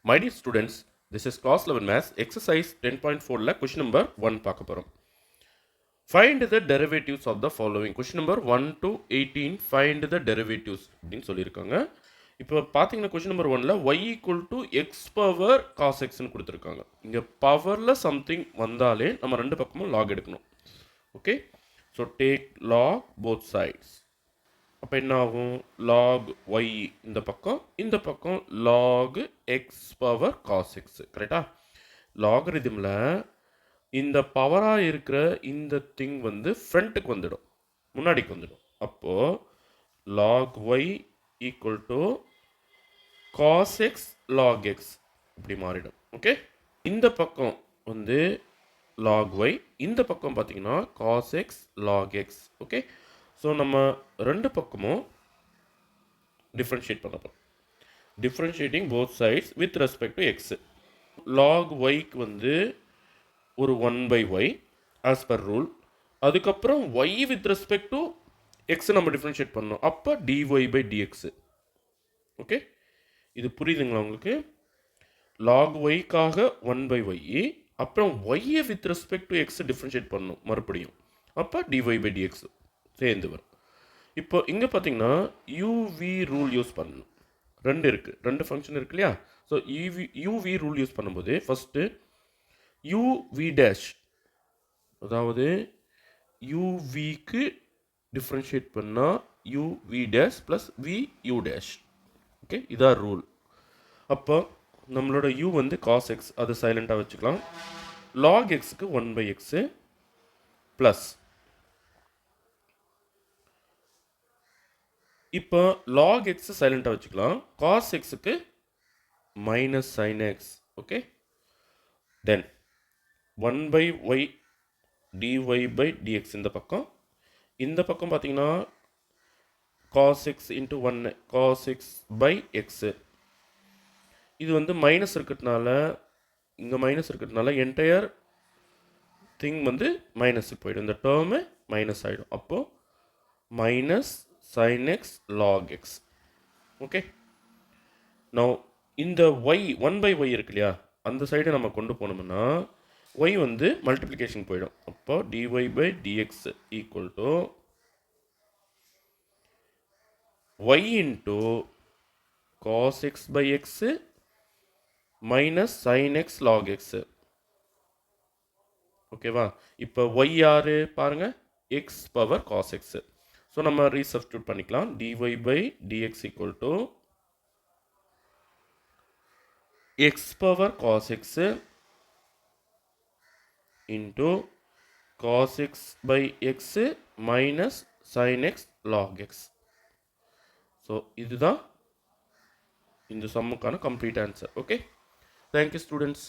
My dear students, this is class 11 maths exercise 10.4 question number 1 பார்க்க போறோம். Find the derivatives of the following. Question number 1 to 18 find the derivatives அப்படின்னு சொல்லியிருக்காங்க. இப்போ பார்த்தீங்கன்னா question number 1ல y equal to x power cos x ன்னு கொடுத்துருக்காங்க. இங்க பவர்ல something வந்தாலே நம்ம ரெண்டு பக்கமும் log எடுக்கணும். Okay? So take log both sides. அப்போ என்ன ஆகும் log y இந்த பக்கம் log x power cos x கரெக்டா லாகரிதமில் இந்த பவராக இருக்கிற இந்த திங் வந்து ஃப்ரண்ட்டுக்கு வந்துடும் முன்னாடிக்கு வந்துடும் அப்போது log y equal to cos x log x இப்படி மாறிடும் ஓகே இந்த பக்கம் வந்து log y இந்த பக்கம் பார்த்தீங்கன்னா cos x log x okay so நம்ம ரெண்டு பக்கமும் டிஃப்ரென்ஷியேட் பண்ண போகிறோம் differentiating both sides with respect to x log ஒய்க்கு வந்து ஒரு 1/y ஆஸ் பர் ரூல் அதுக்கப்புறம் ஒய் வித் ரெஸ்பெக்ட் டு எக்ஸை நம்ம டிஃப்ரென்ஷியேட் பண்ணோம் அப்போ dy/dx ஓகே இது புரியுதுங்களா உங்களுக்கு லாக் ஒய்க்காக 1/y அப்புறம் ஒய்யை வித் ரெஸ்பெக்ட் டு எக்ஸை டிஃப்ரென்ஷியேட் பண்ணணும் மறுபடியும் அப்போ dy/dx சேர்ந்து வரும் இப்போ இங்கே பார்த்தீங்கன்னா யூவி ரூல் யூஸ் பண்ணணும் ரெண்டு ஃபங்க்ஷன் இருக்கு இல்லையா ஸோ யூவி ரூல் யூஸ் பண்ணும்போது ஃபஸ்ட்டு யூவி டேஷ் அதாவது யூவிக்கு டிஃப்ரென்ஷியேட் பண்ணால் U V dash plus V U dash okay இதான் ரூல் அப்போ நம்மளோட யூ வந்து காஸ் எக்ஸ் அது சைலண்ட்டாக வச்சுக்கலாம் லாக் எக்ஸுக்கு 1/x ப்ளஸ் இப்போ log x சைலண்ட்டாக வச்சுக்கலாம் cos xக்கு minus sin x okay then 1/y dy/dx இந்த பக்கம் பார்த்தீங்கன்னா cos x into 1 cos x/x இது வந்து மைனஸ் இருக்கிறதுனால என்டையர் திங் வந்து மைனஸுக்கு போயிடும் இந்த டேர்மு மைனஸ் ஆகிடும் அப்போது minus sin x log x okay now இந்த y 1/y இருக்கு இல்லையா அந்த சைடு நம்ம கொண்டு போனோம்னா y வந்து மல்டிப்ளிகேஷன் போயிடும் அப்போ dy/dx equal to y into cos x/x minus sin x log x ஓகேவா இப்போ y யாரு பாருங்க x power cos x so நம்ம ரீசப்ஸ்டியூட் பண்ணிக்கலாம் dy/dx equal to x power cos x into cos x/x minus sin x log x so இதுதான் இந்த சம்முக்கான complete answer okay thank you students